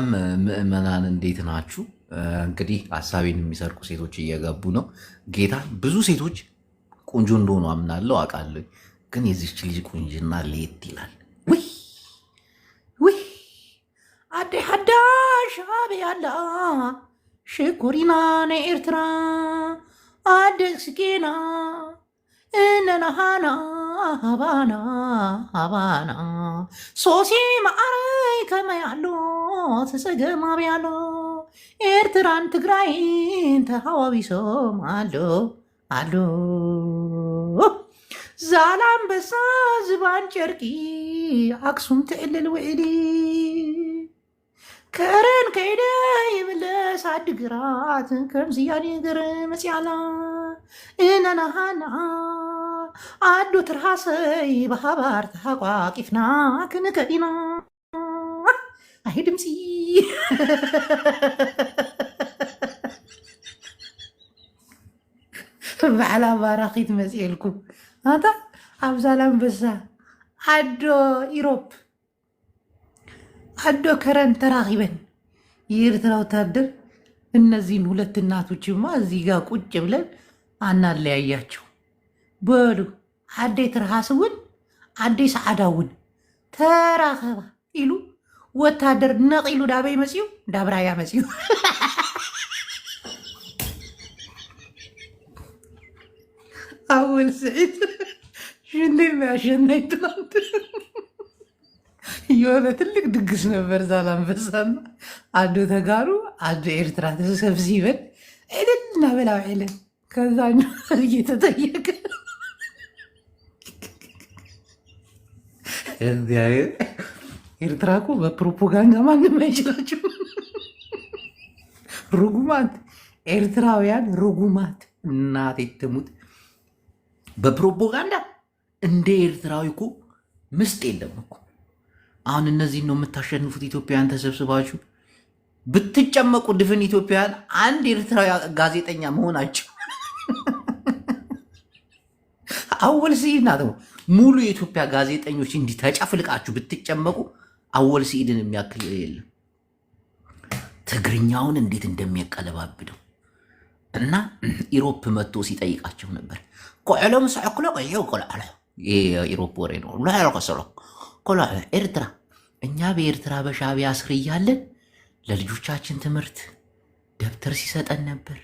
ምእመናን እንዴት ናችሁ? እንግዲህ ሀሳቤን የሚሰርቁ ሴቶች እየገቡ ነው። ጌታ ብዙ ሴቶች ቆንጆ እንደሆኑ አምናለሁ አውቃለሁ። ግን የዚች ልጅ ቁንጅና ለየት ይላል። ውይ ውይ አዴ ሀዳሽ አብያላ ሽኮሪና ኤርትራ አደስጌና እነናሃና ሃባና ሃባና ሶሲ ማዕረይ ከመያሎ ተሰገማ ቢያሎ ኤርትራን ትግራይን ተሃዋቢሶም አሎ አሎ ዛላምበሳ ዝባን ጨርቂ አክሱም ትዕልል ውዕሊ ከረን ከይደ ይብለስ አድግራት ከምዝያኔ ገር መጽያላ እነናሃና አዶ ትርሃሰይ በሃባር ተሃቋቂፍና ክንከዲና አይ ድምፂ ባዕላ ባራኺት መጽልኩም አታ አብዛላምበሳ አዶ ኢሮፕ አዶ ከረን ተራኺበን የኤርትራ ወታደር እነዚህን ሁለት እናቶችማ እዚህ ጋር ቁጭ ብለን አናለያያቸው በሉ። አዴ ትርሃስውን አዴ ሰዓዳውን ተራኸባ ኢሉ ወታደር ነቂሉ ዳበይ መጽዩ ዳብራያ መጽዩ አወል ስዒድ ሽንደይ ማሸነይ ትናንት የሆነ ትልቅ ድግስ ነበር ዛላምበሳና አዶ ተጋሩ አዶ ኤርትራ ተሰብሲበን እልልና በላው ዒለን ከዛኛ እየተጠየቀ ኤርትራ እኮ በፕሮፓጋንዳ ማንም አይችላቸው። ርጉማት ኤርትራውያን ርጉማት እናቴ ትሙት። በፕሮፓጋንዳ እንደ ኤርትራዊ እኮ ምስጥ የለም እኮ። አሁን እነዚህን ነው የምታሸንፉት ኢትዮጵያውያን ተሰብስባችሁ ብትጨመቁ ድፍን ኢትዮጵያውያን አንድ ኤርትራዊ ጋዜጠኛ መሆናቸው አወል ስዒድ ናት። ሙሉ የኢትዮጵያ ጋዜጠኞች እንዲህ ተጨፍልቃችሁ ብትጨመቁ አወል ስዒድን የሚያክል የለም። ትግርኛውን እንዴት እንደሚያቀለባብደው እና ኢሮፕ መጥቶ ሲጠይቃቸው ነበር። ቆዕሎም ስዕክሎ ቆየው ቆልዓለ ኢሮፕ ወሬ ነው ላያረቀሰሎ ቆላ ኤርትራ እኛ በኤርትራ በሻዕቢያ ስር እያለን ለልጆቻችን ትምህርት ደብተር ሲሰጠን ነበር።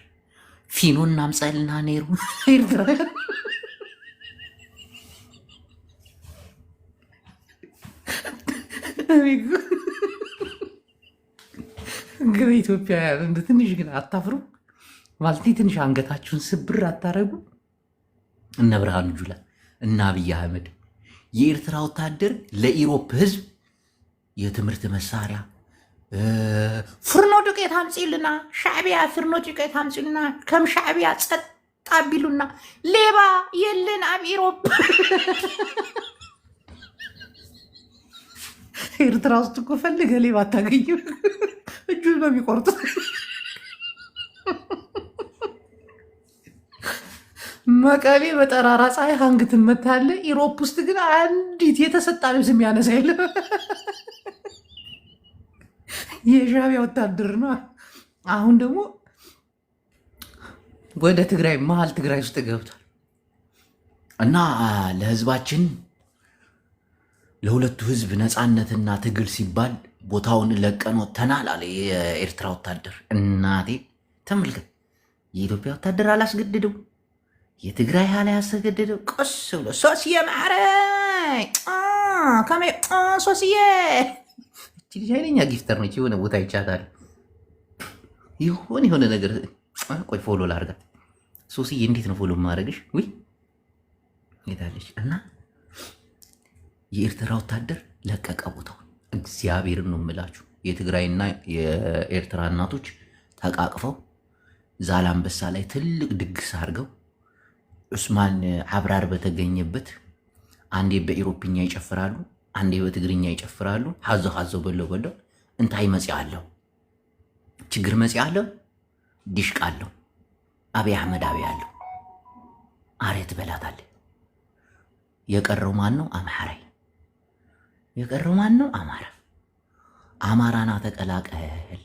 ፊኖና አምፀልና ኔሩ ኤርትራ ግን ኢትዮጵያውያን እንደ ትንሽ ግን አታፍሩ ማለት ትንሽ አንገታችሁን ስብር አታረጉ? እነ ብርሃኑ ጁላ እና አብይ አህመድ የኤርትራ ወታደር ለኢሮፕ ህዝብ የትምህርት መሳሪያ ፍርኖ ዱቄት አምፂልና ሻዕቢያ ፍርኖ ዱቄት አምፂልና ከም ሻዕቢያ ጸጥ አቢሉና ሌባ የለን ኣብ ኢሮፕ ኤርትራ ውስጥ እኮ ፈልገ ሌባ አታገኝም። እጁን በሚቆርጡ መቀሌ በጠራራ ፀሐይ ሀንግ ትመታለህ። ኢሮፕ ውስጥ ግን አንዲት የተሰጣ ልብስ የሚያነሳ የለም። የሻዕቢያ ወታደር ነው። አሁን ደግሞ ወደ ትግራይ መሀል ትግራይ ውስጥ ገብቷል እና ለህዝባችን ለሁለቱ ህዝብ ነፃነትና ትግል ሲባል ቦታውን ለቀን ወጥተናል አለ የኤርትራ ወታደር። እናቴ ተመልከት፣ የኢትዮጵያ ወታደር አላስገድደው፣ የትግራይ ሀላ ያስገድደው። ቀስ ብሎ ሶስዬ ማዕረይ ከመይ ሶስዬ እቺ ልጅ ኃይለኛ ጊፍተር ነች። የሆነ ቦታ ይቻታል የሆነ ነገር። ቆይ ፎሎ ላርጋት። ሶስዬ እንዴት ነው ፎሎ ማድረግሽ? ውይ ጌታለች እና የኤርትራ ወታደር ለቀቀ ቦታውን። እግዚአብሔርን ነው የምላችሁ። የትግራይና የኤርትራ እናቶች ተቃቅፈው ዛላምበሳ ላይ ትልቅ ድግስ አድርገው ዑስማን አብራር በተገኘበት አንዴ በኢሮፕኛ ይጨፍራሉ፣ አንዴ በትግርኛ ይጨፍራሉ። ሀዞ ሀዞ በለው በለው እንታይ መጽ አለው ችግር መጽ አለው ዲሽቃ አለው አብይ አህመድ አብይ አለው አሬት በላታለ። የቀረው ማን ነው? አምሐራይ የቀረው ማን ነው? አማራ። አማራና ተቀላቀል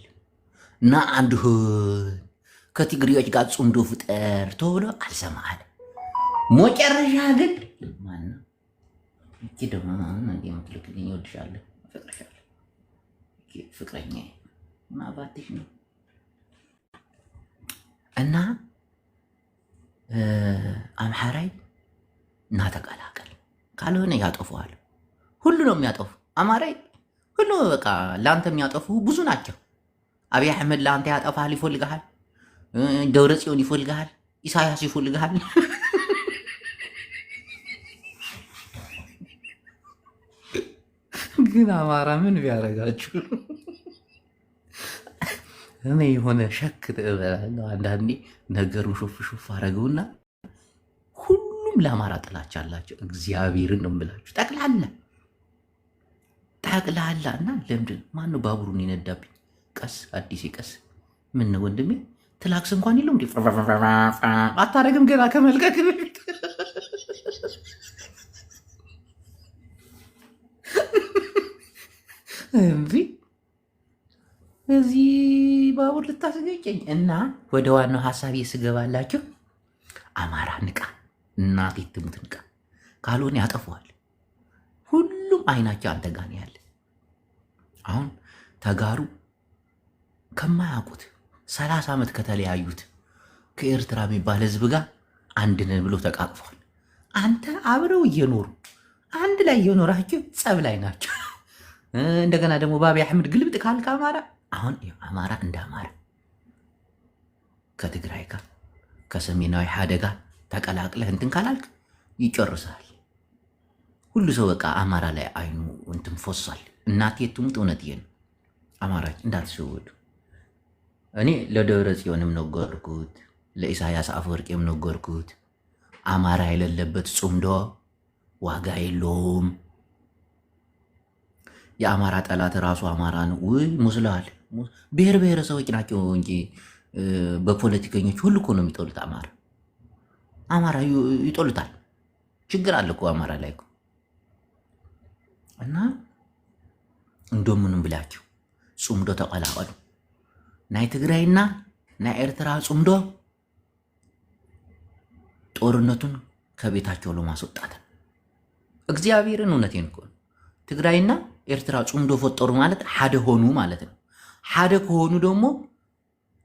እና አንድ ሁን ከትግሬዎች ጋር ጽምዶ ፍጠር ተብሎ አልሰማህ። መጨረሻ ግን ማነው እቺ ደግሞ የምትልክልኝ እወድሻለሁ፣ አፈቅርሻለሁ፣ ፍቅረኛ ማባትሽ ነው እና አምሐራይ እና ተቀላቀል ካልሆነ ያጠፉሃል። ሁሉ ነው የሚያጠፉ አማራይ ሁሉ በቃ ለአንተ የሚያጠፉ ብዙ ናቸው። አብይ አሕመድ ለአንተ ያጠፋል፣ ይፈልግሃል። ደብረ ጽዮን ይፈልግሃል፣ ኢሳያስ ይፈልግሃል። ግን አማራ ምን ቢያደርጋችሁ እኔ የሆነ ሸክ እበላለሁ አንዳንዴ ነገሩን ሹፍ ሹፍ አደረገውና ሁሉም ለአማራ ጥላቻ አላቸው። እግዚአብሔርን ነው የምላችሁ ጠቅላላ እና ለምንድን ማነው ባቡሩን ይነዳብኝ? ቀስ አዲስ ቀስ ምን ነው ወንድሜ ትላክስ እንኳን የለው እንዲ አታረግም ገና ከመልቀቅ በፊት እንዲ እዚህ ባቡር ልታስገጨኝ እና ወደ ዋናው ሀሳብ ስገባላችሁ አማራ ንቃ፣ እናቴ ትሙት ንቃ፣ ካልሆነ ያጠፈዋል። ሁሉም አይናቸው አንተ ጋር ነው ያለ። አሁን ተጋሩ ከማያውቁት 30 ዓመት ከተለያዩት ከኤርትራ የሚባል ህዝብ ጋር አንድ ነን ብሎ ተቃቅፏል። አንተ አብረው እየኖሩ አንድ ላይ እየኖራቸው ጸብ ላይ ናቸው። እንደገና ደግሞ በአብይ አሕመድ ግልብጥ ካልክ አማራ አሁን አማራ እንደ አማራ ከትግራይ ጋር ከሰሜናዊ ሓደ ጋር ተቀላቅለህ እንትን ካላልክ ይጨርሳል። ሁሉ ሰው በቃ አማራ ላይ አይኑ እንትን ፎሳል። እናቴ ትሙት እውነት ነው። አማራ እንዳትሸወዱ። እኔ ለደብረ ጽዮንም ነገርኩት፣ ለኢሳያስ አፈወርቂም ነገርኩት። አማራ የሌለበት ጽምዶ ዋጋ የለውም። የአማራ ጠላት ራሱ አማራ ነው። ውይ ሙስላል ብሔር ብሔረሰቦች ናቸው እንጂ በፖለቲከኞች ሁሉ እኮ ነው የሚጠሉት። አማራ ይጠሉታል። ችግር አለ እኮ አማራ ላይ እኮ እና እንደምንም ብላችሁ ጽምዶ ተቀላቀሉ። ናይ ትግራይና ናይ ኤርትራ ጽምዶ ጦርነቱን ከቤታቸው ለማስወጣት እግዚአብሔርን እውነቴን እኮ ትግራይና ኤርትራ ጽምዶ ፈጠሩ ማለት ሓደ ሆኑ ማለት ነው። ሓደ ከሆኑ ደግሞ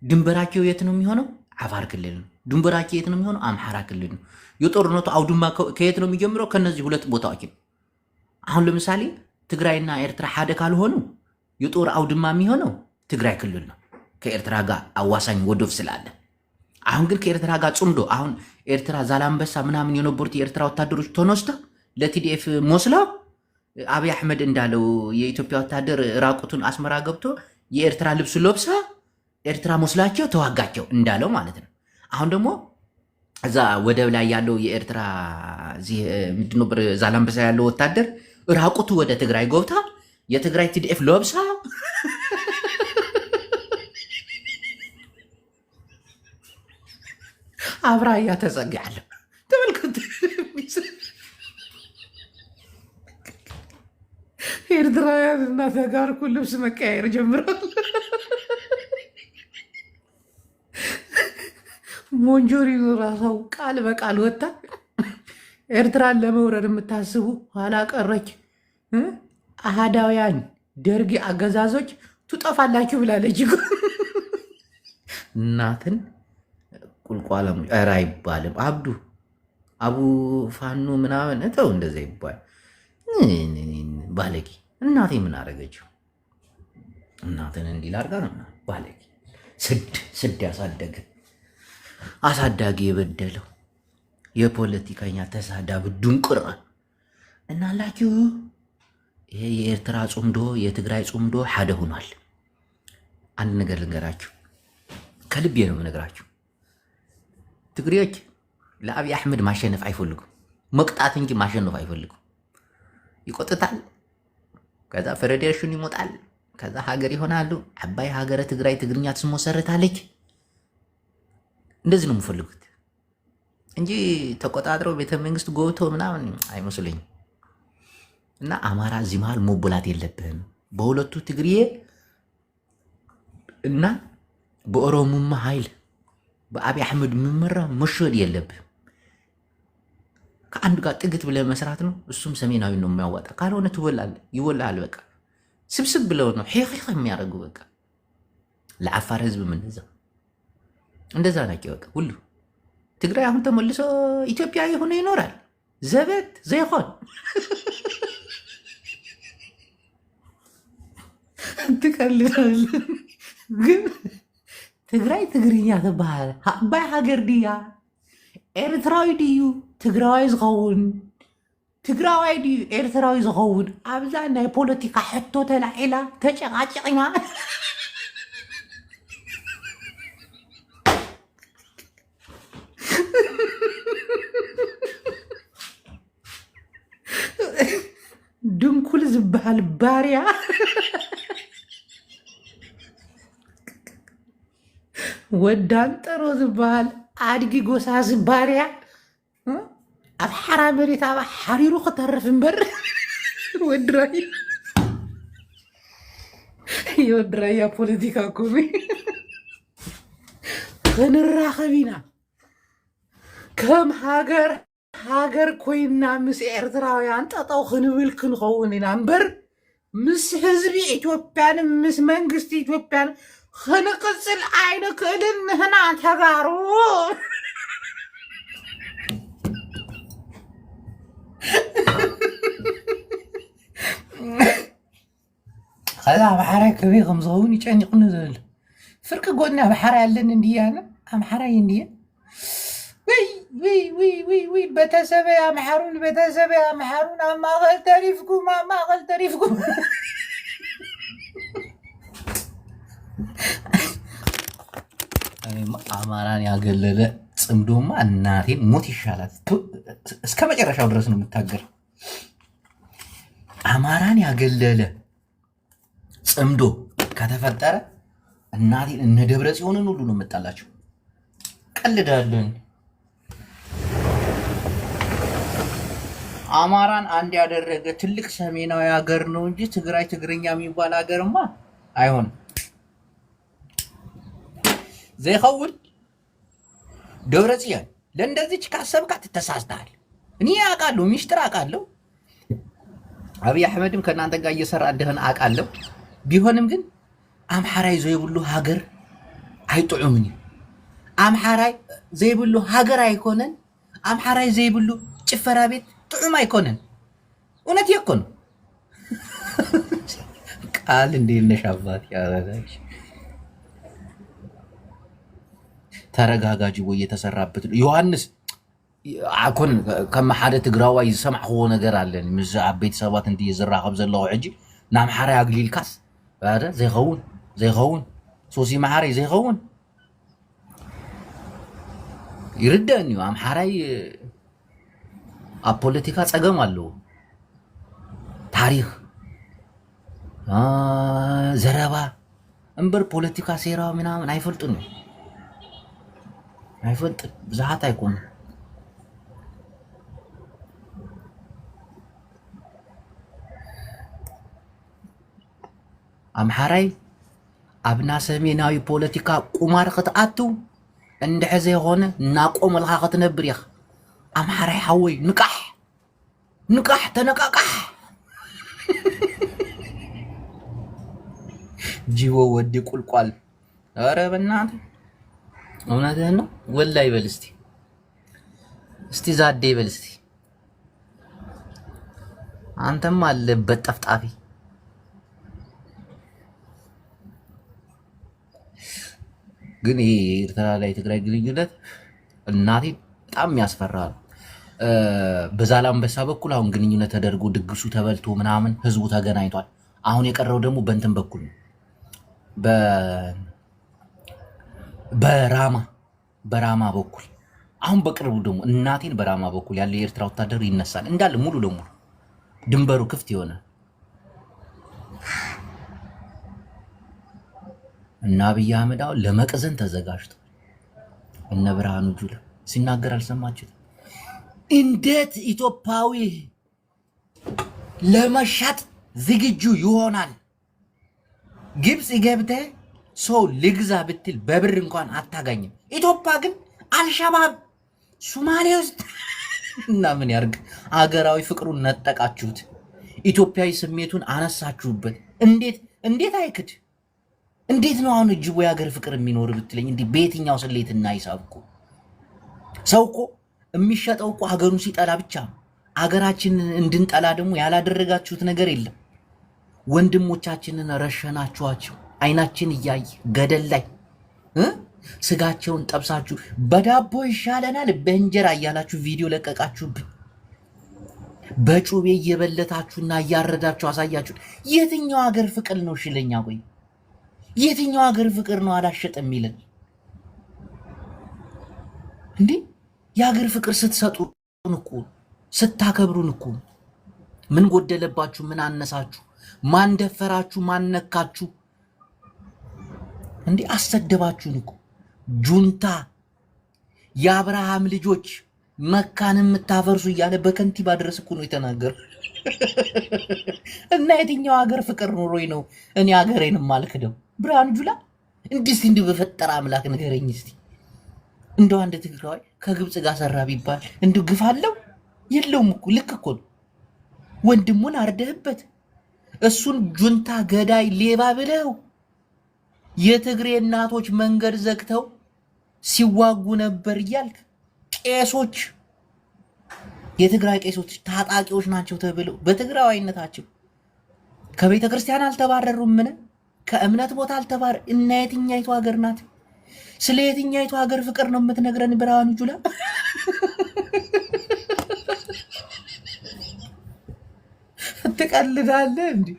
ድንበራቸው የት ነው የሚሆነው? አፋር ክልል ነው። ድንበራቸው የት ነው የሚሆነው? አምሐራ ክልል ነው። የጦርነቱ አውድማ ከየት ነው የሚጀምረው? ከነዚህ ሁለት ቦታዎች ነው። አሁን ለምሳሌ ትግራይና ኤርትራ ሓደ ካልሆኑ የጦር አውድማ የሚሆነው ትግራይ ክልል ነው፣ ከኤርትራ ጋር አዋሳኝ ወደብ ስላለ። አሁን ግን ከኤርትራ ጋር ጽምዶ አሁን ኤርትራ ዛላንበሳ ምናምን የነበሩት የኤርትራ ወታደሮች ተነስተው ለቲዲኤፍ ሞስለው አብይ አሕመድ እንዳለው የኢትዮጵያ ወታደር ራቁቱን አስመራ ገብቶ የኤርትራ ልብስ ለብሳ ኤርትራ ሞስላቸው ተዋጋቸው እንዳለው ማለት ነው። አሁን ደግሞ እዛ ወደብ ላይ ያለው የኤርትራ ምንድን ነበር ዛላንበሳ ያለው ወታደር ራቁቱ ወደ ትግራይ ገብታ የትግራይ ቲዲኤፍ ለብሳ አብራ እያተጸጋለ ተመልከቱ። ኤርትራውያን እና ተጋር እኮ ልብስ መቀያየር ጀምረዋል። ሞንጆሪኖ ራሳው ቃል በቃል ወጣ። ኤርትራን ለመውረድ የምታስቡ ኋላ ቀረች አሃዳውያን ደርጊ አገዛዞች ትጠፋላችሁ ብላለች። እናትን ቁልቋለም ኧረ አይባልም። አቡ ፋኖ ምናምን እተው እንደዛ ይባል ባለጌ። እናቴ ምን አደረገችው? እናትን እንዲህ ላድርጋ ነው ባለጌ። ስድ ያሳደገ አሳዳጊ የበደለው የፖለቲከኛ ተሳዳቢ ድንቁር እናላችሁ። ይሄ የኤርትራ ጽምዶ የትግራይ ጽምዶ ሓደ ሆኗል። አንድ ነገር ልንገራችሁ፣ ከልቤ ነው የምነግራችሁ። ትግሬዎች ለአብይ አሕመድ ማሸነፍ አይፈልጉም፣ መቅጣት እንጂ ማሸነፍ አይፈልጉም። ይቆጥታል፣ ከዛ ፌዴሬሽን ይሞጣል፣ ከዛ ሀገር ይሆናሉ። አባይ ሀገረ ትግራይ ትግርኛ ትመሰረታለች። እንደዚህ ነው የምፈልጉት እንጂ ተቆጣጥረው ቤተ መንግስት ጎብተው ምናምን አይመስለኝም። እና አማራ እዚህ መሃል መቦላት የለብህም። በሁለቱ ትግሬ እና በኦሮሞማ ኃይል በአብይ አሕመድ የሚመራ መሸድ የለብህ። ከአንድ ጋር ጥግት ብለህ መስራት ነው። እሱም ሰሜናዊ ነው የሚያዋጣ። ካልሆነ ትወላለህ፣ ይወላል። በቃ ስብስብ ብለው ነው ሄኺ የሚያደርጉ። በቃ ለአፋር ህዝብም እንደዛ ናቸው። በቃ ሁሉ ትግራይ አሁን ተመልሶ ኢትዮጵያዊ ሆኖ ይኖራል። ዘበት ዘይኾን ትቀልዳለህ። ግን ትግራይ ትግርኛ ትበሃል። ኣባይ ሃገር ድያ? ኤርትራዊ ድዩ ትግራዋይ ዝኸውን? ትግራዋይ ድዩ ኤርትራዊ ዝኸውን? ኣብዛ ናይ ፖለቲካ ሕቶ ተላዒላ ተጨቃጭቕና ድንኩል ዝበሃል ባርያ ወዳን ጠሮ ዝበሃል ኣድጊ ጎሳስ ባርያ ኣብ ሓራ መሬት ኣብ ሓሪሩ ክተርፍ እምበር ወድራያ ፖለቲካ ኮሚ ክንራኸብ ኢና ከም ሃገር ኮይና ምስ ኤርትራውያን ጠጠው ክንብል ክንኸውን ኢና እምበር ምስ ህዝቢ ኢትዮጵያን ምስ መንግስቲ ኢትዮጵያን ክንቅፅል ኣይንክእልን። ንሕና ተጋሩ ከዛ ኣምሓራይ ከበይ ከም ዝኸውን ይጨኒቕኒ ዝብል ፍርቂ ጎኒ ኣምሓራይ ኣለን እንድያነ ኣምሓራይ እንድየ ወይ ቤተሰበይ ኣምሓሩን ኣብ ማእኸል ተሪፍኩም አማራን ያገለለ ጽምዶማ እናቴን ሞት ይሻላል። እስከ መጨረሻው ድረስ ነው የምታገር። አማራን ያገለለ ጽምዶ ከተፈጠረ እናቴን እነ ደብረ ጽዮንን ሁሉ ነው የምጣላቸው። ቀልዳለን። አማራን አንድ ያደረገ ትልቅ ሰሜናዊ ሀገር ነው እንጂ ትግራይ ትግርኛ የሚባል ሀገርማ አይሆንም። ዘይኸውን ደብረ ጽዮን ለእንደዚች ካሰብካ ትተሳስተሃል። እኔ አውቃለሁ፣ ሚስጥር አውቃለሁ። አብይ አሕመድም ከእናንተ ጋር እየሰራ እንደሆነ አውቃለሁ። ቢሆንም ግን አምሓራይ ዘይብሉ ሀገር አይጥዑምኒ። አምሓራይ ዘይብሉ ሀገር አይኮነን። አምሓራይ ዘይብሉ ጭፈራ ቤት ጥዑም አይኮነን። እውነት እኮ ነው። ቃል እንዴት ነሽ አባት ያረጋሽ ተረጋጋጅ ወይ የተሰራበት ዮሐንስ አኮን ከመሓደ ትግራዋይ ዝሰማዕዎ ነገር አለን ምስ ዓበይቲ ሰባት እንት ይዝራኸብ ዘለዎ ሕጂ ናምሓራይ አግሊልካስ ባደ ዘይኸውን ሶሲ ማሓራይ ዘይኸውን ይርደን እዩ። አምሓራይ ኣብ ፖለቲካ ፀገም ኣለዎ። ታሪክ ዘረባ እምበር ፖለቲካ ሴራ ምናምን አይፈልጡን አይፈልጥ ብዙሓት አይኮኑ። አምሓራይ ኣብና ሰሜናዊ ፖለቲካ ቁማር ክትኣቱ እንድሕዘ የሆነ እናቆመልካ ክትነብር ኢኻ። አምሓራይ ሓወይ ንቃሕ ተነቃቃሕ ጂዎ ወዲ ቁልቋል። ኧረ በእናትህ እውነትህን ነው። ወላ ይበል እስቲ ዛዴ ይበል እስቲ። አንተም አለበት ጠፍጣፊ። ግን የኤርትራ ላይ ትግራይ ግንኙነት እናቴ በጣም ያስፈራ ነው። በዛላምበሳ በኩል አሁን ግንኙነት ተደርጎ ድግሱ ተበልቶ ምናምን ህዝቡ ተገናኝቷል። አሁን የቀረው ደግሞ በእንትን በኩል ነው በራማ በኩል አሁን በቅርቡ ደግሞ እናቴን በራማ በኩል ያለ የኤርትራ ወታደር ይነሳል እንዳለ ሙሉ ለሙሉ ድንበሩ ክፍት የሆነ እና አብይ አህመድ አሁን ለመቅዘን ተዘጋጅቶ እነ ብርሃኑ ጁላ ሲናገር አልሰማችሁት? እንዴት ኢትዮጵያዊ ለመሻጥ ዝግጁ ይሆናል? ግብጽ ገብተህ ሰው ልግዛ ብትል በብር እንኳን አታጋኝም። ኢትዮጵያ ግን አልሸባብ ሶማሌ ውስጥ እና ምን ያርግ? አገራዊ ፍቅሩን ነጠቃችሁት። ኢትዮጵያዊ ስሜቱን አነሳችሁበት። እንዴት አይክድ? እንዴት ነው አሁን እጅቦ የሀገር ፍቅር የሚኖር ብትለኝ እንዲህ በየትኛው ስሌትና ሂሳብ እኮ ሰው እኮ የሚሸጠው እኮ ሀገሩን ሲጠላ ብቻ ነው። ሀገራችንን እንድንጠላ ደግሞ ያላደረጋችሁት ነገር የለም። ወንድሞቻችንን ረሸናችኋቸው። አይናችን እያየ ገደል ላይ ስጋቸውን ጠብሳችሁ በዳቦ ይሻለናል በእንጀራ እያላችሁ ቪዲዮ ለቀቃችሁብን። በጩቤ እየበለታችሁና እያረዳችሁ አሳያችሁ። የትኛው ሀገር ፍቅር ነው ሽለኛ? ቆይ የትኛው ሀገር ፍቅር ነው አላሸጥ የሚልን እንዴ? የሀገር ፍቅር ስትሰጡን እኮ ስታከብሩን እኮ ምን ጎደለባችሁ? ምን አነሳችሁ? ማን ደፈራችሁ? ማን ነካችሁ? እንዴ አሰደባችሁን እኮ ጁንታ፣ የአብርሃም ልጆች መካን የምታፈርሱ እያለ በከንቲባ ድረስ እኮ ነው የተናገረው። እና የትኛው ሀገር ፍቅር ኖሮኝ ነው እኔ ሀገሬን ማልክደው? ብርሃኑ ጁላ እንዲህ በፈጠረ አምላክ ንገረኝ እስቲ። እንደው አንድ ትግራዋይ ከግብፅ ጋር ሰራ ቢባል እንደው ግፍ አለው የለውም እኮ ልክ እኮ ነው። ወንድሙን አርደህበት እሱን ጁንታ ገዳይ ሌባ ብለው የትግሬ እናቶች መንገድ ዘግተው ሲዋጉ ነበር እያልክ ቄሶች፣ የትግራይ ቄሶች ታጣቂዎች ናቸው ተብለው በትግራዋይነታቸው ከቤተ ክርስቲያን አልተባረሩም? ምን ከእምነት ቦታ አልተባረ እና የትኛይቱ ሀገር ናት? ስለ የትኛይቱ ሀገር ፍቅር ነው የምትነግረን ብርሃኑ ጁላ? ትቀልዳለህ እንዴ?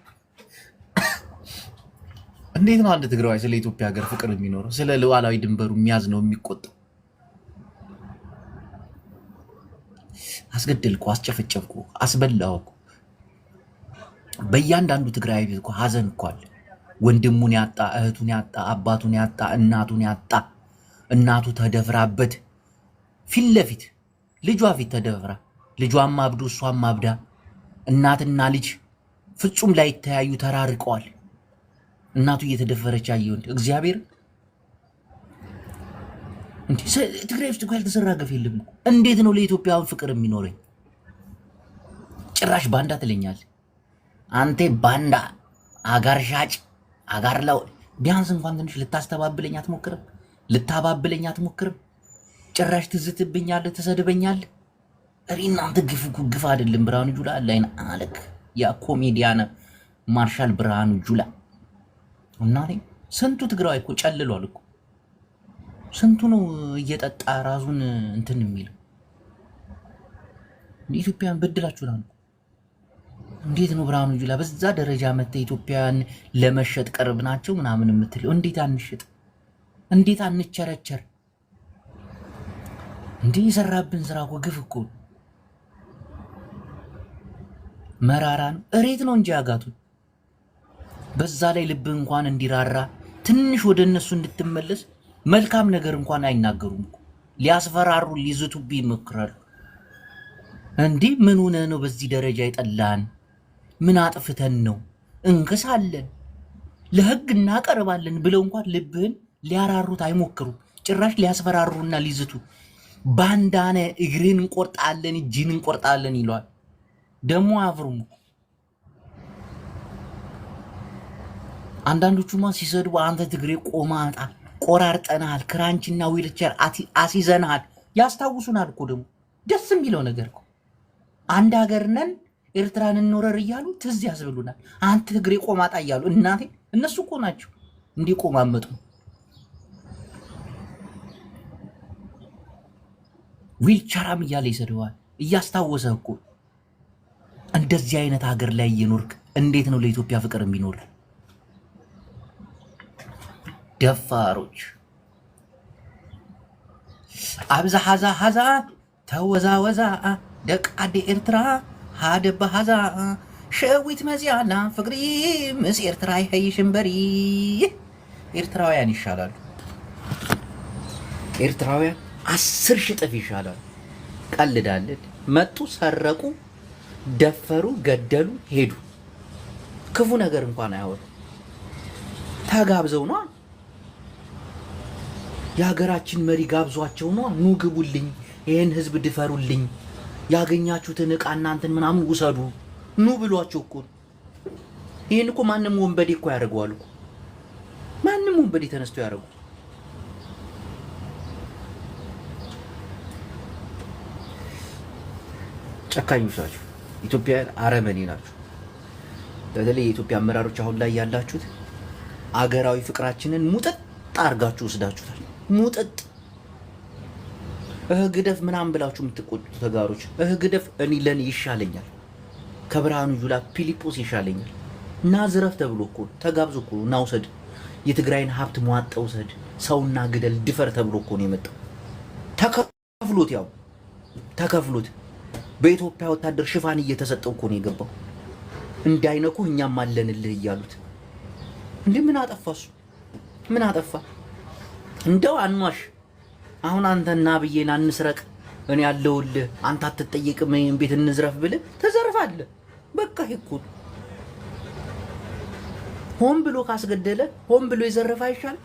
እንዴት ነው አንድ ትግራዋይ ስለ ኢትዮጵያ ሀገር ፍቅር የሚኖረው? ስለ ሉዓላዊ ድንበሩ የሚያዝ ነው የሚቆጣው? አስገደልኩ፣ አስጨፈጨፍኩ፣ አስበላሁ። በእያንዳንዱ ትግራዊ ቤት እኮ ሀዘን እኮ አለ። ወንድሙን ያጣ፣ እህቱን ያጣ፣ አባቱን ያጣ፣ እናቱን ያጣ። እናቱ ተደፍራበት ፊት ለፊት ልጇ ፊት ተደፍራ፣ ልጇም አብዶ እሷም አብዳ፣ እናትና ልጅ ፍጹም ላይተያዩ ተራርቀዋል። እናቱ እየተደፈረች አየሁ። እግዚአብሔር እንዴ! ትግራይ ውስጥ እኮ ያልተሰራ ገፍ የለም። እንዴት ነው ለኢትዮጵያውን ፍቅር የሚኖረኝ? ጭራሽ ባንዳ ትለኛል አንተ ባንዳ፣ አጋር ሻጭ፣ አጋር ለው። ቢያንስ እንኳን ትንሽ ልታስተባብለኝ አትሞክርም? ልታባብለኝ አትሞክርም? ጭራሽ ትዝትብኛለህ፣ ትሰድበኛለህ። እሪ እናንተ ግፍ እኮ ግፍ አይደለም። ብርሃኑ ጁላ ላይን አለክ ያ ኮሜዲያን ማርሻል ብርሃኑ ጁላ እና ስንቱ ትግራዋይ እኮ ጨልሏል እኮ። ስንቱ ነው እየጠጣ ራሱን እንትን የሚለው። ኢትዮጵያን በድላችሁናል። እንዴት ነው ብርሃኑ ጁላ በዛ ደረጃ መጥተህ ኢትዮጵያን ለመሸጥ ቅርብ ናቸው ምናምን የምትለው? እንዴት አንሸጥ? እንዴት አንቸረቸር? እንዴ የሰራብን ስራ እኮ ግፍ እኮ መራራ ነው። እሬት ነው እንጂ ያጋቱን። በዛ ላይ ልብ እንኳን እንዲራራ ትንሽ ወደ እነሱ እንድትመለስ መልካም ነገር እንኳን አይናገሩም እኮ። ሊያስፈራሩ ሊዝቱብ ይሞክራሉ። እንዲህ ምን ሆነ ነው በዚህ ደረጃ ይጠላን? ምን አጥፍተን ነው? እንክሳለን፣ ለህግ እናቀርባለን ብለው እንኳን ልብህን ሊያራሩት አይሞክሩም። ጭራሽ ሊያስፈራሩና ሊዝቱ ባንዳነ እግርን እንቆርጣለን፣ እጅን እንቆርጣለን ይለዋል። ደግሞ አፍሩም። አንዳንዶቹማ ሲሰድቡ አንተ ትግሬ ቆማጣ ቆራርጠናል፣ ክራንችና ዊልቸር አሲዘናል ያስታውሱናል እኮ። ደግሞ ደስ የሚለው ነገር እኮ አንድ ሀገር ነን ኤርትራን እንወረር እያሉ ትዝ ያስብሉናል። አንተ ትግሬ ቆማጣ እያሉ እናቴ እነሱ እኮ ናቸው እንዲቆማመጡ። ዊልቸራም እያለ ይሰድዋል እያስታወሰ እኮ። እንደዚህ አይነት ሀገር ላይ እየኖርክ እንዴት ነው ለኢትዮጵያ ፍቅር የሚኖር? ደፋሮች አብዛ ሐዛ ሐዛ ተወዛወዛ ደቅ አዲ ኤርትራ ሃደ በሐዛ ሸዊት መዚያና ፍቅሪ ምስ ኤርትራ ይሄይ ሽንበሪ። ኤርትራውያን ይሻላሉ። ኤርትራውያን 10 ሺህ እጥፍ ይሻላሉ። ቀልዳለን። መጡ፣ ሰረቁ፣ ደፈሩ፣ ገደሉ፣ ሄዱ። ክፉ ነገር እንኳን አያወሩ። ተጋብዘው ነው የሀገራችን መሪ ጋብዟቸው ነው ኑ ግቡልኝ፣ ይሄን ህዝብ ድፈሩልኝ፣ ያገኛችሁትን ዕቃ እናንተን ምናምን ውሰዱ ኑ ብሏቸው እኮ። ይሄን እኮ ማንም ወንበዴ እኮ ያደርገዋል እኮ። ማንም ወንበዴ ተነስቶ ያደርገው። ጨካኞች ናቸው ኢትዮጵያውያን፣ አረመኔ ናቸው። በተለይ የኢትዮጵያ አመራሮች አሁን ላይ ያላችሁት አገራዊ ፍቅራችንን ሙጥጥ አርጋችሁ ወስዳችሁታል። ሙጥጥ ግደፍ ምናምን ብላችሁ የምትቆጡት ተጋሮች፣ ግደፍ እኔ ለኔ ይሻለኛል፣ ከብርሃኑ ጁላ ፊሊጶስ ይሻለኛል። ናዝረፍ ተብሎ እኮ ተጋብዞ እኮ ና ውሰድ፣ የትግራይን ሀብት ሟጠ ውሰድ፣ ሰውና ግደል ድፈር ተብሎ እኮ ነው የመጣው። ተከፍሎት፣ ያው ተከፍሎት በኢትዮጵያ ወታደር ሽፋን እየተሰጠው እኮ ነው የገባው። እንዳይነኩ እኛም አለንልህ እያሉት። እንዴ ምን አጠፋሱ? ምን አጠፋ? እንደው አንዋሽ። አሁን አንተና ብዬን አንስረቅ፣ እኔ ያለውልህ፣ አንተ አትጠየቅም፣ ይሄን ቤት እንዝረፍ ብለህ ተዘርፋለህ። በቃ ይኩ ሆን ብሎ ካስገደለ ሆን ብሎ የዘረፈ አይሻል?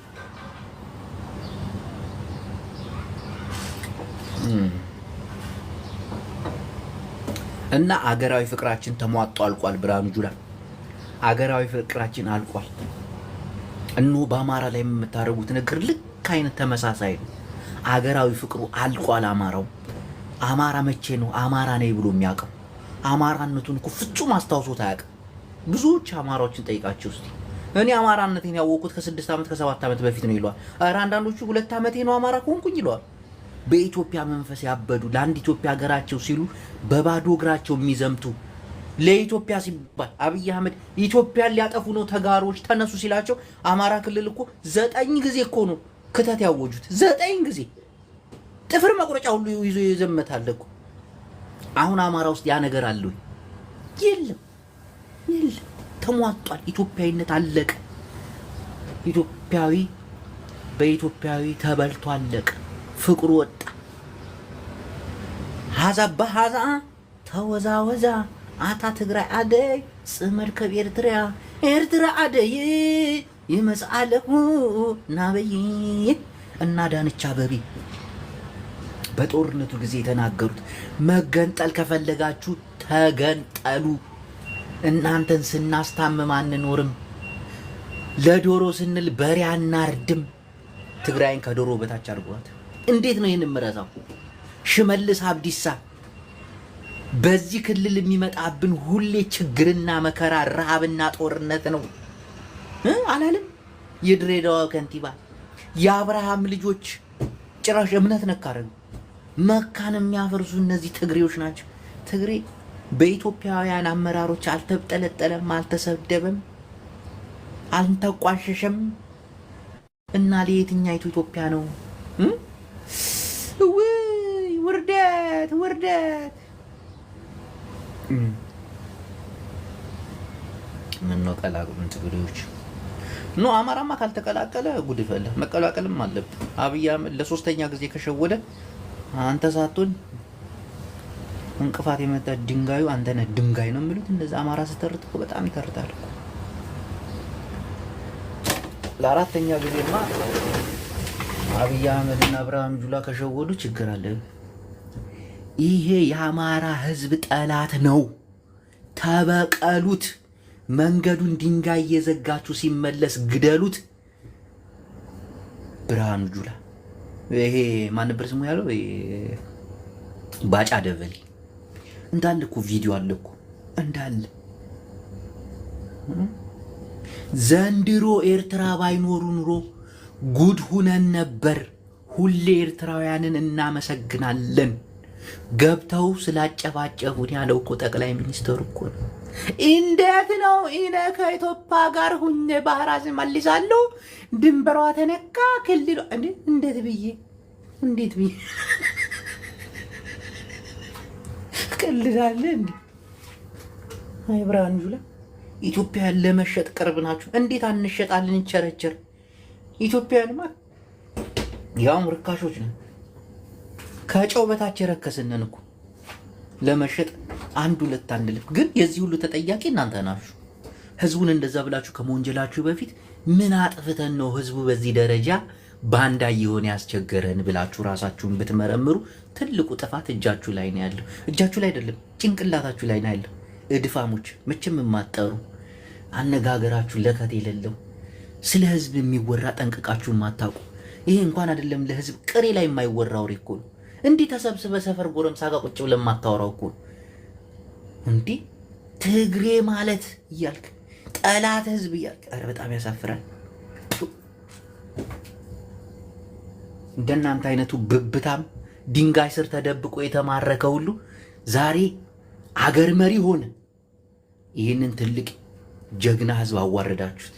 እና አገራዊ ፍቅራችን ተሟጦ አልቋል። ብርሃኑ ጁላ አገራዊ ፍቅራችን አልቋል። እነሆ በአማራ ላይ የምታደርጉት ነገር ልክ አይነት ተመሳሳይ ነው። አገራዊ ፍቅሩ አልቋል። አማራ መቼ ነው አማራ ነኝ ብሎ የሚያውቀው? አማራነቱን እኮ ፍጹም አስታውሶት አያውቅም። ብዙዎች አማራዎችን ጠይቃቸው እስቲ። እኔ አማራነቴን ያወቅኩት ከ6 ዓመት ከ7 ዓመት በፊት ነው ይለዋል። ኧረ አንዳንዶቹ 2 ዓመቴ ነው አማራ ከሆንኩኝ ይለዋል። በኢትዮጵያ መንፈስ ያበዱ ለአንድ ኢትዮጵያ ሀገራቸው ሲሉ በባዶ እግራቸው የሚዘምቱ ለኢትዮጵያ ሲባል አብይ አህመድ ኢትዮጵያን ሊያጠፉ ነው ተጋሮች ተነሱ ሲላቸው አማራ ክልል እኮ 9 ጊዜ እኮ ነው ክተት ያወጁት። 9 ጊዜ ጥፍር መቁረጫ ሁሉ ይዞ የዘመታል እኮ። አሁን አማራ ውስጥ ያ ነገር አለ ወይ? የለም። ተሟጧል። ኢትዮጵያዊነት አለቀ። ኢትዮጵያዊ በኢትዮጵያዊ ተበልቶ አለቀ። ፍቅሩ ወጣ። ሀዛ በሀዛ ተወዛወዛ አታ ትግራይ አደይ ጽመድ ከብ ኤርትራ አደይ ይመጽአለሁ ናበይ እና ዳንቻ አበቤ በጦርነቱ ጊዜ የተናገሩት መገንጠል ከፈለጋችሁ ተገንጠሉ፣ እናንተን ስናስታምም አንኖርም፣ ለዶሮ ስንል በሬ አናርድም። ትግራይን ከዶሮ በታች አድርጓት። እንዴት ነው ይህን ምረዛው? ሽመልስ አብዲሳ በዚህ ክልል የሚመጣብን ሁሌ ችግርና መከራ ረሃብና ጦርነት ነው አላለም? የድሬዳዋ ከንቲባ የአብርሃም ልጆች ጭራሽ እምነት ነካረን መካን የሚያፈርሱ እነዚህ ትግሬዎች ናቸው። ትግሬ በኢትዮጵያውያን አመራሮች አልተጠለጠለም፣ አልተሰደበም፣ አልተቋሸሸም። እና ለየትኛይቱ ኢትዮጵያ ነው? ውርደት ምን ነው ቀላቅሉን ትግሬዎች። ኖ አማራማ ካልተቀላቀለ ጉድ ፈለ። መቀላቀልም አለብን። አብይ አህመድ ለሶስተኛ ጊዜ ከሸወደ አንተ ሳትሆን እንቅፋት የመጣ ድንጋዩ አንተ ነህ። ድንጋይ ነው የሚሉት እንደዛ። አማራ ስተርት እኮ በጣም ይተርታል። ለአራተኛ ጊዜማ አብይ አህመድ እና ብርሃኑ ጁላ ከሸወዱ ችግር አለ። ይሄ የአማራ ህዝብ ጠላት ነው። ተበቀሉት። መንገዱን ድንጋይ እየዘጋችሁ ሲመለስ ግደሉት። ብርሃኑ ጁላ ይሄ ማን ነበር ስሙ ያለው? ባጫ ደበሌ እንዳለ እኮ ቪዲዮ አለ እኮ እንዳለ። ዘንድሮ ኤርትራ ባይኖሩ ኑሮ ጉድ ሁነን ነበር። ሁሌ ኤርትራውያንን እናመሰግናለን ገብተው ስላጨባጨቡን ያለው እኮ ጠቅላይ ሚኒስትሩ እኮ ነው። እንዴት ነው እኔ ከኢትዮጵያ ጋር ሁኜ ባህራዝ መልሳለሁ ድንበሯ ተነካ ክልሉ እንዴት ብዬ ቀልዳለ እንዴ? አይ ብርሃኑ ጁላ ኢትዮጵያን ለመሸጥ ቅርብ ናችሁ። እንዴት አንሸጣለን? እንቸረቸር ኢትዮጵያንማ ያው ርካሾች ነን። ከጨው በታች የረከስነን እኮ ለመሸጥ አንድ ሁለት አንልም። ግን የዚህ ሁሉ ተጠያቂ እናንተ ናችሁ። ህዝቡን እንደዛ ብላችሁ ከመወንጀላችሁ በፊት ምን አጥፍተን ነው ህዝቡ በዚህ ደረጃ ባንዳ እየሆነ ያስቸገረን ብላችሁ ራሳችሁን ብትመረምሩ ትልቁ ጥፋት እጃችሁ ላይ ነው ያለው። እጃችሁ ላይ አይደለም፣ ጭንቅላታችሁ ላይ ነው ያለው። እድፋሞች፣ መቼም የማትጠሩ አነጋገራችሁ ለከት የሌለው ስለ ህዝብ የሚወራ ጠንቅቃችሁ የማታውቁ ይሄ እንኳን አይደለም ለህዝብ ቅሬ ላይ የማይወራ ወሬ እኮ ነው። እንዲህ ተሰብስበ ሰፈር ጎረምሳ ጋር ቁጭ ብለህ የማታወራው እኮ ነው። እንዲህ ትግሬ ማለት እያልክ ጠላት ህዝብ እያልክ፣ ኧረ በጣም ያሳፍራል። እንደናንተ አይነቱ ብብታም ድንጋይ ስር ተደብቆ የተማረከ ሁሉ ዛሬ አገር መሪ ሆነ። ይህንን ትልቅ ጀግና ህዝብ አዋረዳችሁት።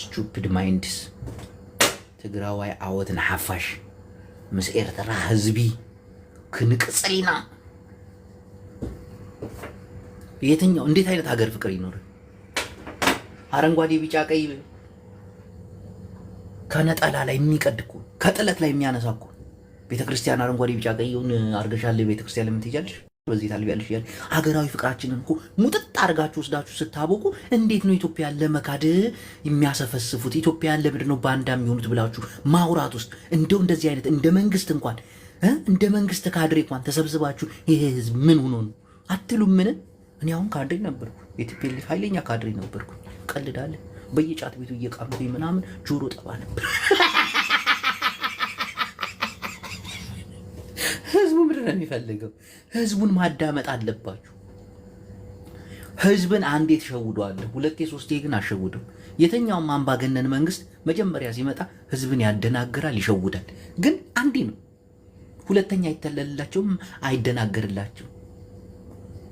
ስቱፒድ ማይንድስ ትግራዋይ ዓወትን ሓፋሽ ምስ ኤርትራ ህዝቢ ክንቅፅልና የትኛው እንዴት አይነት ሀገር ፍቅር ይኖር? አረንጓዴ ቢጫ ቀይ ከነጠላ ላይ የሚቀድ እኮ ከጥለት ላይ የሚያነሳ እኮ ቤተክርስቲያን አረንጓዴ ቢጫ ቀይውን አርገሻል ቤተክርስቲያን ለምን ትሄጃለሽ? በዚህ ታልቢያለሽ ይላል። ሀገራዊ ፍቅራችንን እኮ ሙጥጥ አድርጋችሁ ወስዳችሁ ስታቦቁ እንዴት ነው ኢትዮጵያን ለመካድ የሚያሰፈስፉት? ኢትዮጵያን ለምንድን ነው ባንዳ የሚሆኑት ብላችሁ ማውራት ውስጥ እንደው እንደዚህ አይነት እንደ መንግስት እንኳን እንደ መንግስት ካድሬ እንኳን ተሰብስባችሁ ይሄ ህዝብ ምን ሆኖ ነው አትሉም? ምን እኔ አሁን ካድሬ ነበርኩ፣ የቲፒኤልኤፍ ኃይለኛ ካድሬ ነበርኩ። ቀልዳለ በየጫት ቤቱ እየቃምኩኝ ምናምን ጆሮ ጠባ ነበር። ህዝቡ ምንድን ነው የሚፈልገው? ህዝቡን ማዳመጥ አለባችሁ። ህዝብን አንዴ ትሸውደዋለህ፣ ሁለቴ ሶስቴ ግን አሸውደው። የትኛውም አምባገነን መንግስት መጀመሪያ ሲመጣ ህዝብን ያደናግራል፣ ይሸውዳል። ግን አንዴ ነው፣ ሁለተኛ አይተለልላቸውም፣ አይደናገርላቸው።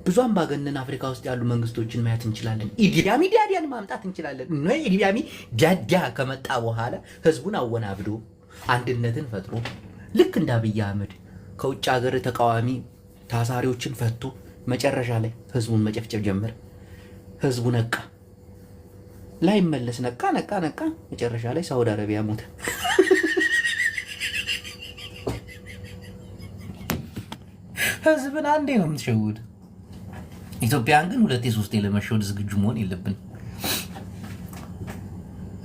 ብዙ አምባገነን አፍሪካ ውስጥ ያሉ መንግስቶችን ማየት እንችላለን። ኢዲያሚ ዳዲያን ማምጣት እንችላለን። ነው ኢዲያሚ ዳዳ ከመጣ በኋላ ህዝቡን አወናብዶ አንድነትን ፈጥሮ ልክ እንደ አብይ አህመድ ከውጭ ሀገር ተቃዋሚ ታሳሪዎችን ፈቶ መጨረሻ ላይ ህዝቡን መጨፍጨፍ ጀመረ። ህዝቡ ነቃ፣ ላይመለስ ነቃ ነቃ ነቃ። መጨረሻ ላይ ሳውዲ አረቢያ ሞተ። ህዝብን አንዴ ነው የምትሸውድ። ኢትዮጵያን ግን ሁለቴ ሶስቴ ለመሸወድ ዝግጁ መሆን የለብን።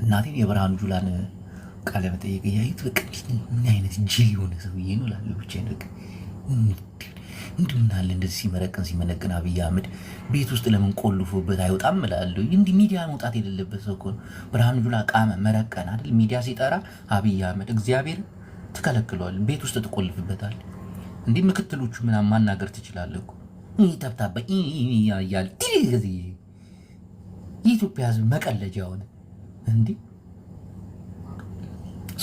እናቴን የብርሃኑ ጁላን ቃለ መጠየቅ ያዩት በቃ ምን አይነት ጅል የሆነ ሰውዬ ነው ላለ ብቻ ይነቅ እንድምናለ እንደዚህ ሲመረቅን ሲመነቅን አብይ አህመድ ቤት ውስጥ ለምን ቆልፎበት አይወጣም እላለሁ። እንዲህ ሚዲያ መውጣት የሌለበት ሰው እኮ ነው። ብርሃኑ ጁላ ቃመ መረቀን አይደል? ሚዲያ ሲጠራ አብይ አህመድ እግዚአብሔር ትከለክለዋል፣ ቤት ውስጥ ትቆልፍበታል። እንዲህ ምክትሎቹ ምናምን ማናገር ትችላለህ እኮ ተብታባ ያያል ጊዜ የኢትዮጵያ ህዝብ መቀለጃ ሆነ። እንዲህ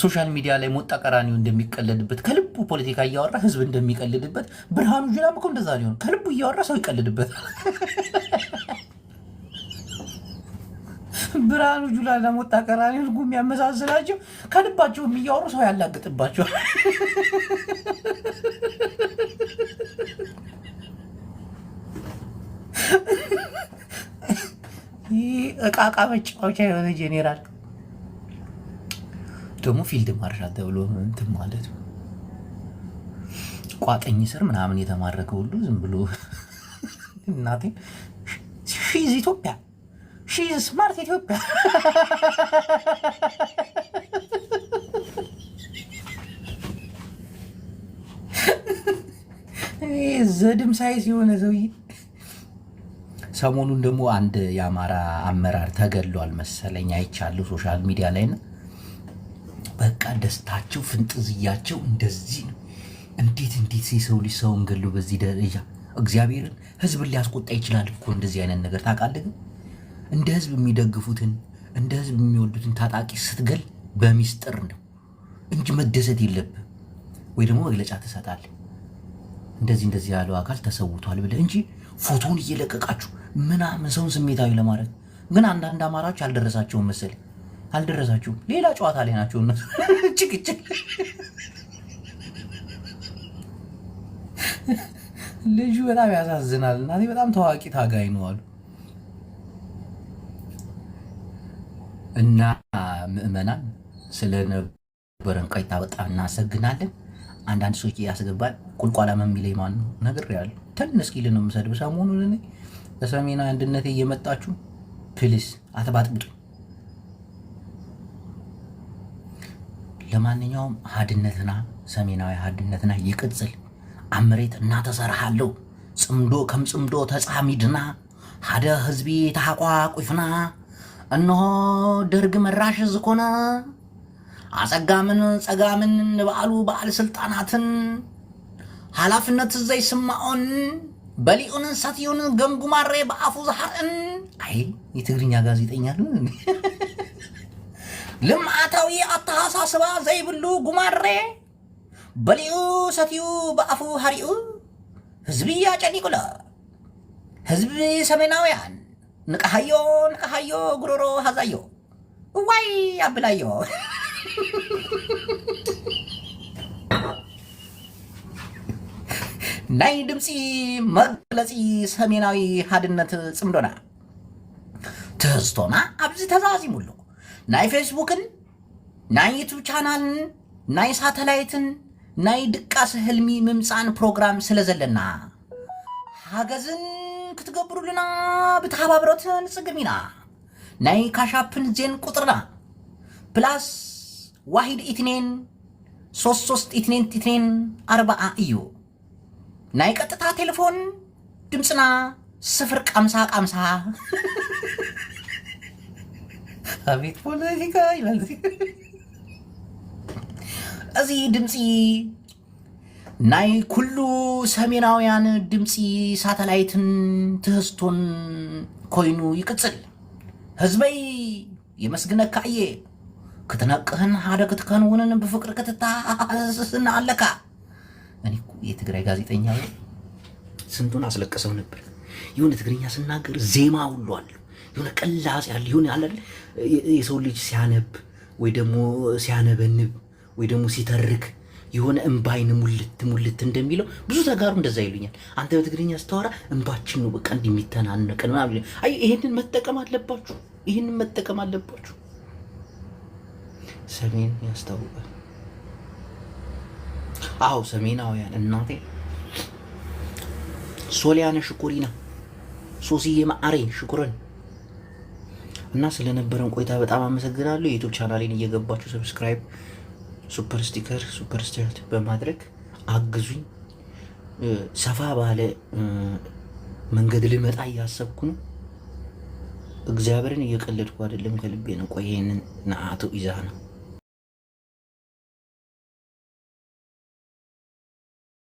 ሶሻል ሚዲያ ላይ ሞጣ ቀራኒው እንደሚቀለድበት ከልቡ ፖለቲካ እያወራ ህዝብ እንደሚቀልድበት ብርሃኑ ጁላም እኮ እንደዛ ሊሆን ከልቡ እያወራ ሰው ይቀልድበታል። ብርሃኑ ጁላ ለሞጣ ቀራኒው ህዝቡ የሚያመሳስላቸው ከልባቸው እያወሩ ሰው ያላግጥባቸዋል። እቃቃ መጫወቻ የሆነ ጄኔራል ደግሞ ፊልድ ማርሻል ተብሎ እንትን ማለት ነው። ቋጠኝ ስር ምናምን የተማረከ ሁሉ ዝም ብሎ እናቴ ሺዝ ኢትዮጵያ ሺዝ ስማርት ኢትዮጵያ ዘድም ሳይዝ የሆነ ሰውዬ ሰሞኑን ደግሞ አንድ የአማራ አመራር ተገድሏል መሰለኝ አይቻለሁ ሶሻል ሚዲያ ላይ ነው። በቃ ደስታቸው ፍንጥዝያቸው እንደዚህ ነው። እንዴት የሰው ልጅ ሰውን ገሎ በዚህ ደረጃ እግዚአብሔርን ህዝብን ሊያስቆጣ ይችላል እኮ እንደዚህ አይነት ነገር ታውቃለህ። ግን እንደ ህዝብ የሚደግፉትን እንደ ህዝብ የሚወዱትን ታጣቂ ስትገል በሚስጥር ነው እንጂ መደሰት የለብህ ወይ ደግሞ መግለጫ ትሰጣለህ እንደዚህ ያለው አካል ተሰውቷል ብለህ እንጂ ፎቶውን እየለቀቃችሁ ምናምን ሰውን ስሜታዊ ለማድረግ። ግን አንዳንድ አማራዎች አልደረሳቸውም መሰለኝ አልደረሳችሁም። ሌላ ጨዋታ ላይ ናቸው እነሱ። ጭቅጭቅ ልጁ በጣም ያሳዝናል። እናቴ በጣም ታዋቂ ታጋይ ነው አሉ እና ምዕመናን ስለነበረን ቆይታ በጣም እናመሰግናለን። አንዳንድ ሰዎች ያስገባል ቁልቋላ የሚለኝ ማን ነው ነገር ያሉ ተነስኪል ነው የምሰድብ ሰሞኑን እኔ በሰሜናዊ አንድነቴ እየመጣችሁ ፕሊስ አትባጥብጡ። ለማንኛውም ሀድነትና ሰሜናዊ ሀድነትና ይቅጽል አምሬት እናተሰርሃለሁ ጽምዶ ከም ጽምዶ ተጻሚድና ሓደ ህዝቢ ተሓቋቁፍና እነሆ ደርግ መራሽ ዝኮነ አጸጋምን ጸጋምን ንባዕሉ በዓል ስልጣናትን ኃላፊነት ዘይስማዖን በሊኡን ሰትዩን ገምጉማሬ በአፉ ዝሓርዕን አይ የትግርኛ ጋዜጠኛ ልምዓታዊ አተሓሳስባ ዘይብሉ ጉማሬ በሊኡ ሰትዩ በአፉ ሃሪኡ ህዝቢ ያጨኒቁለ ህዝቢ ሰሜናውያን ንቀሃዮ ጉሮሮ ሃዛዮ ዋይ አብላዮ ናይ ድምፂ መግለፂ ሰሜናዊ ሓድነት ጽምዶና ትህዝቶና ኣብዚ ተዛዚሙሉ ናይ ፌስቡክን ናይ ዩቱብ ቻናልን ናይ ሳተላይትን ናይ ድቃስ ህልሚ ምምፃን ፕሮግራም ስለ ዘለና ሓገዝን ክትገብሩልና ብተሓባብሮትን ጽግሚና ናይ ካሻፕን ዜን ቁጥርና ፕላስ ዋሂድ ኢትኔን 3322 እዩ ናይ ቀጥታ ቴሌፎን ድምፅና 050 አቤት ፖለቲካ ይላል እዚ ድምፂ ናይ ኩሉ ሰሜናውያን ድምፂ ሳተላይትን ትህዝቶን ኮይኑ ይቅጽል ህዝበይ የመስግነካ እየ ክትነቅህን ሓደ ክትከንውንን ብፍቅሪ ክትታስስና ኣለካ እኔ የትግራይ ጋዜጠኛ ስንቱን አስለቀሰው ነበር የሆነ ትግርኛ ስናገር ዜማ ሁሉ አለ የሆነ ቀላጽ ያለ የሆነ አለ የሰው ልጅ ሲያነብ ወይ ደግሞ ሲያነበንብ ወይ ደግሞ ሲተርክ የሆነ እንባይን ሙልት እንደሚለው ብዙ ተጋሩ እንደዛ ይሉኛል አንተ በትግርኛ ስታወራ እንባችን ነው በቃ እንደሚተናነቀን ማለት አይ ይሄንን መጠቀም አለባችሁ ሰሜን ያስታውቃል አው ሰሜናውያን እናቴ ሶሊያና ሽኩሪና ሶሲዬ ማአሬ ሽኩረን እና ስለነበረን ቆይታ በጣም አመሰግናለሁ የዩቲዩብ ቻናሌን እየገባችሁ ሰብስክራይብ ሱፐር ስቲከር ሱፐር ስታርት በማድረግ አግዙኝ ሰፋ ባለ መንገድ ልመጣ ያሰብኩ ነው እግዚአብሔርን እየቀለድኩ አይደለም ከልቤ ነው ቆየን ናአቱ ኢዛና